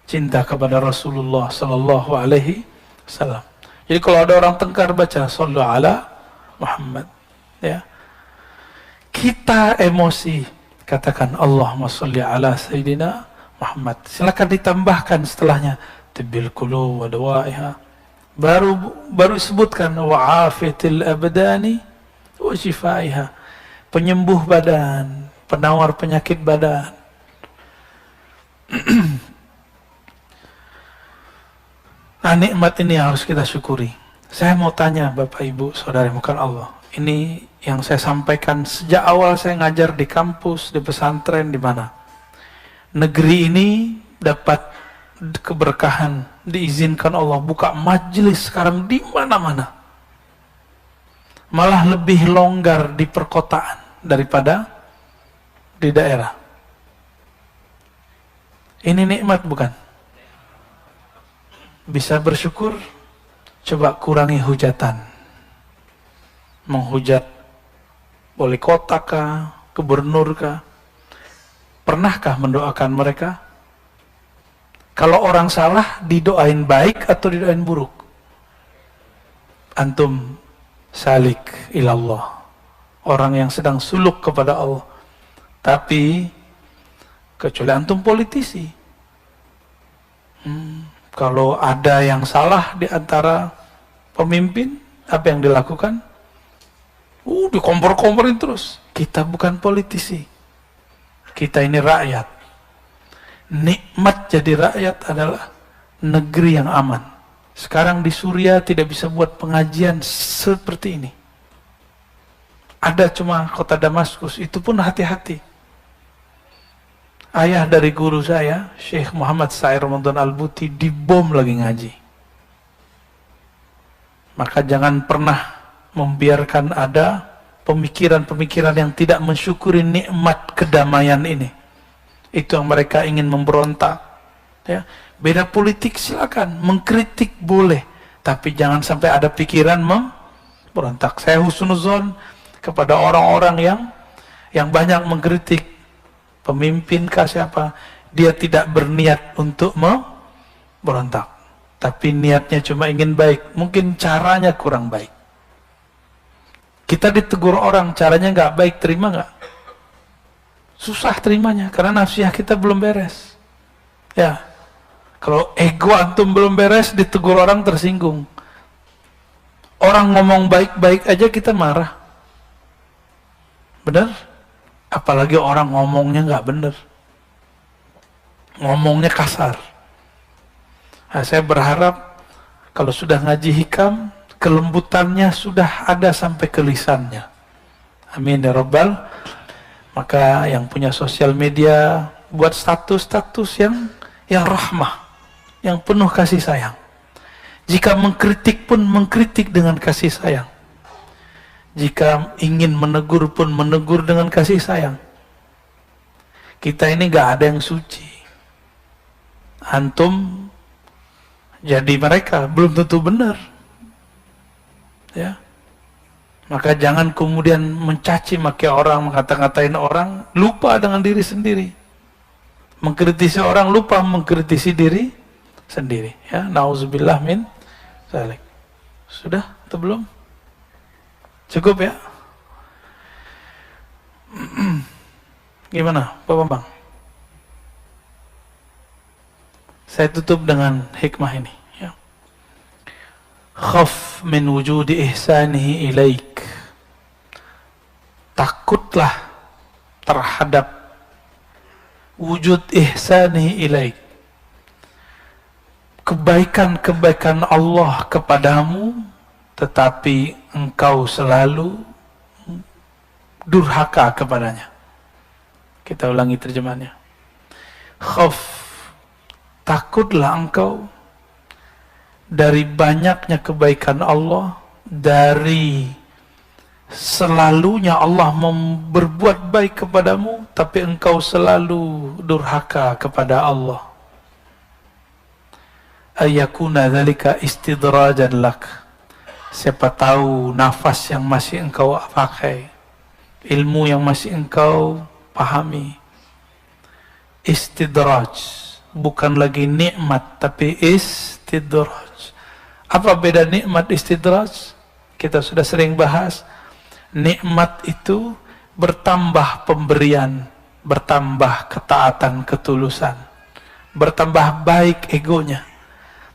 cinta kepada Rasulullah Sallallahu Alaihi Wasallam. Jadi kalau ada orang tengkar baca sholli ala Muhammad, ya. Kita emosi, katakan Allahumma sholli ala Sayyidina Muhammad. Silakan ditambahkan setelahnya tibbil qulub wa dawaiha. Baru sebutkan wa afiyatil abdani wa shifaiha. Penyembuh badan, penawar penyakit badan. Nah, nikmat ini harus kita syukuri. Saya mau tanya Bapak Ibu Saudara bukan Allah. Ini yang saya sampaikan sejak awal saya ngajar di kampus, di pesantren, di mana. Negeri ini dapat keberkahan, diizinkan Allah buka majelis sekarang di mana-mana. Malah lebih longgar di perkotaan daripada di daerah. Ini nikmat bukan? Bisa bersyukur. Coba kurangi hujatan. Menghujat wali kota kah, gubernur kah? Pernahkah mendoakan mereka? Kalau orang salah, didoain baik atau didoain buruk? Antum salik ilallah, orang yang sedang suluk kepada Allah. Tapi kecuali antum politisi, kalau ada yang salah di antara pemimpin, apa yang dilakukan? Dikompor-komporin terus. Kita bukan politisi. Kita ini rakyat. Nikmat jadi rakyat adalah negeri yang aman. Sekarang di Suriah tidak bisa buat pengajian seperti ini. Ada cuma kota Damaskus, itu pun hati-hati. Ayah dari guru saya, Syekh Muhammad Sair Ramadan Al-Buti, dibom lagi ngaji. Maka jangan pernah membiarkan ada pemikiran-pemikiran yang tidak mensyukuri nikmat kedamaian ini. Itu yang mereka ingin memberontak. Ya. Beda politik silakan, mengkritik boleh, tapi jangan sampai ada pikiran memberontak. Saya husnuzon kepada orang-orang yang banyak mengkritik pemimpin kah siapa, dia tidak berniat untuk memberontak, tapi niatnya cuma ingin baik, mungkin caranya kurang baik. Kita ditegur orang, caranya nggak baik, terima nggak? Susah terimanya, karena nafsiyah kita belum beres. Ya, kalau ego antum belum beres, ditegur orang tersinggung. Orang ngomong baik-baik aja kita marah. Benar? Apalagi orang ngomongnya nggak benar. Ngomongnya kasar. Nah, saya berharap kalau sudah ngaji hikam, kelembutannya sudah ada sampai ke lisannya. Amin ya Rabbal. Maka yang punya sosial media, buat status-status yang rahmah, yang penuh kasih sayang. Jika mengkritik pun mengkritik dengan kasih sayang. Jika ingin menegur pun menegur dengan kasih sayang. Kita ini gak ada yang suci. Antum jadi mereka belum tentu benar. Ya. Maka jangan kemudian mencaci maki orang, mengata-ngatain orang, lupa dengan diri sendiri. Mengkritisi orang, lupa mengkritisi diri sendiri. Ya, nauzubillah min dzalik. Sudah atau belum? Cukup ya? Gimana, Pak Bambang? Saya tutup dengan hikmah ini. Ya. Khaf min wujudi ihsanihi ilaik. Takutlah terhadap wujud ihsanihi ilaik. Kebaikan-kebaikan Allah kepadamu, tetapi engkau selalu durhaka kepadanya. Kita ulangi terjemahannya. Khaf, takutlah engkau dari banyaknya kebaikan Allah, dari selalunya Allah berbuat baik kepadamu, tapi engkau selalu durhaka kepada Allah. Ayakuna dzalika istidrajan lak. Siapa tahu nafas yang masih engkau pakai, ilmu yang masih engkau pahami, istidraj, bukan lagi nikmat tapi istidraj. Apa beda nikmat istidraj? Kita sudah sering bahas. Nikmat itu bertambah pemberian, bertambah ketaatan, ketulusan, bertambah baik egonya.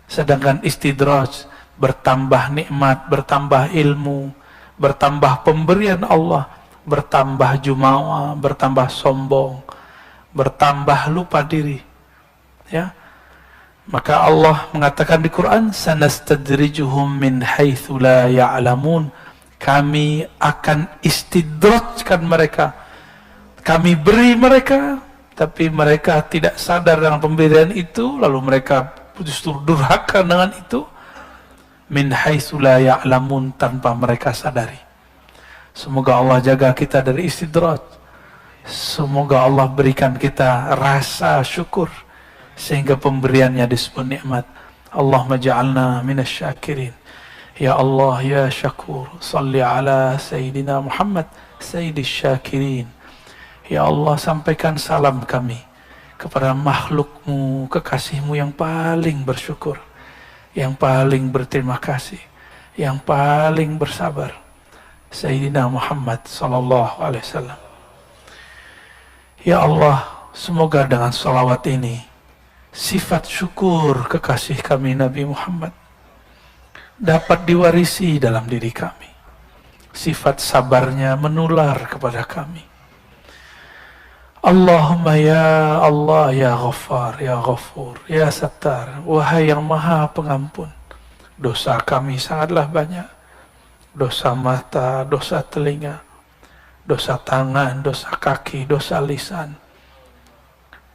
Sedangkan istidraj, bertambah nikmat, bertambah ilmu, bertambah pemberian Allah, bertambah jumawa, bertambah sombong, bertambah lupa diri. Ya. Maka Allah mengatakan di Quran, sanastadrijuhum min haitsu la ya'lamun. Kami akan istidrajkan mereka. Kami beri mereka, tapi mereka tidak sadar dengan pemberian itu, lalu mereka justru durhaka dengan itu. Min haitsu la ya'lamun, tanpa mereka sadari. Semoga Allah jaga kita dari istidraj. Semoga Allah berikan kita rasa syukur sehingga pemberiannya disebut nikmat. Allahumma ja'alna minasy-syakirin. Ya Allah ya Syakur, salli ala Sayyidina Muhammad Sayyidis Syakirin. Ya Allah, sampaikan salam kami kepada makhlukmu, kekasihmu yang paling bersyukur, yang paling berterima kasih, yang paling bersabar, Sayyidina Muhammad sallallahu alaihi wasallam. Ya Allah, semoga dengan salawat ini sifat syukur kekasih kami Nabi Muhammad dapat diwarisi dalam diri kami. Sifat sabarnya menular kepada kami. Allahumma ya Allah, ya Ghaffar, ya Ghafur, ya Sattar. Wahai yang maha pengampun, dosa kami sangatlah banyak. Dosa mata, dosa telinga, dosa tangan, dosa kaki, dosa lisan,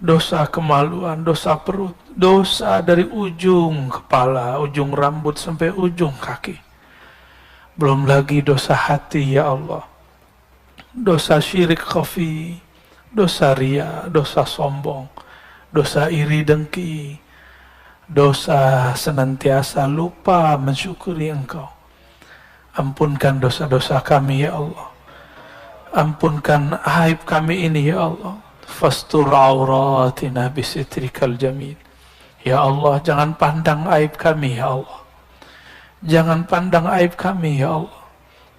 dosa kemaluan, dosa perut, dosa dari ujung kepala, ujung rambut sampai ujung kaki. Belum lagi dosa hati ya Allah. Dosa syirik khafi, dosa ria, dosa sombong, dosa iri dengki, dosa senantiasa lupa mensyukuri Engkau. Ampunkan dosa-dosa kami ya Allah. Ampunkan aib kami ini ya Allah. Fastur auratina bisitrikal jamil. Ya Allah, jangan pandang aib kami ya Allah. Jangan pandang aib kami ya Allah.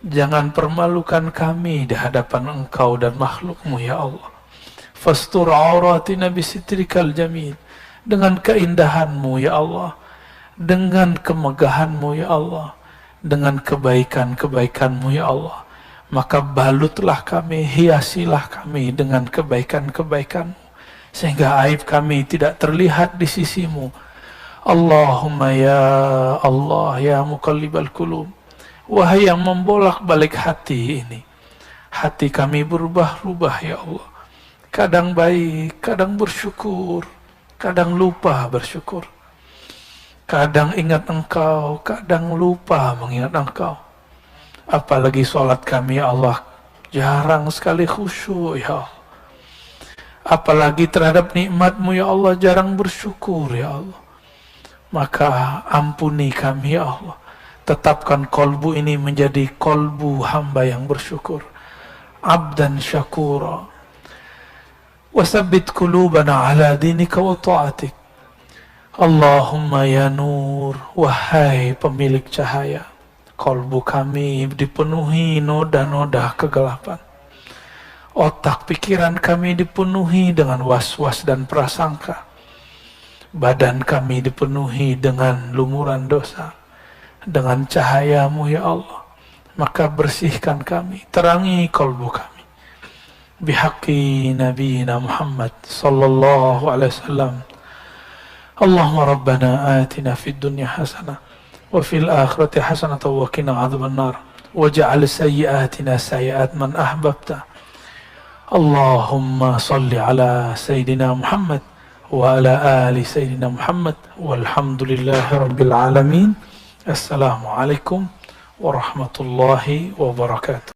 Jangan permalukan kami di hadapan Engkau dan makhlukmu ya Allah. Fastur auratina bisitrikal jamil. Dengan keindahanmu ya Allah. Dengan kemegahanmu ya Allah. Dengan kebaikan-kebaikanmu ya Allah. Maka balutlah kami, hiasilah kami dengan kebaikan-kebaikanmu. Sehingga aib kami tidak terlihat di sisimu. Allahumma ya Allah, ya muqallibal qulub. Wahai yang membolak-balik hati ini. Hati kami berubah-ubah ya Allah. Kadang baik, kadang bersyukur. Kadang lupa bersyukur. Kadang ingat Engkau, kadang lupa mengingat Engkau. Apalagi sholat kami ya Allah, jarang sekali khusyuk ya Allah. Apalagi terhadap nikmat-Mu ya Allah, jarang bersyukur ya Allah. Maka ampuni kami ya Allah. Tetapkan kolbu ini menjadi kolbu hamba yang bersyukur. Abdan syakura. Wasabbit qulubana ala dinika wa ta'atik. Allahumma ya nur, wahai pemilik cahaya, kolbu kami dipenuhi noda-noda kegelapan. Otak pikiran kami dipenuhi dengan was-was dan prasangka. Badan kami dipenuhi dengan lumuran dosa. Dengan cahaya-Mu ya Allah, maka bersihkan kami, terangi kolbu kami. Bihaqqi nabiyina Muhammad sallallahu alaihi wasallam. Allahumma rabbana atina fid dunya hasanah wa fil akhirati hasanah wa qina adzaban nar waj'al sayyi'atina sayyi'at man ahbabta. Allahumma salli ala sayyidina Muhammad wa ala ali sayyidina Muhammad walhamdulillahi rabbil alamin. Assalamualaikum warahmatullahi wabarakatuh.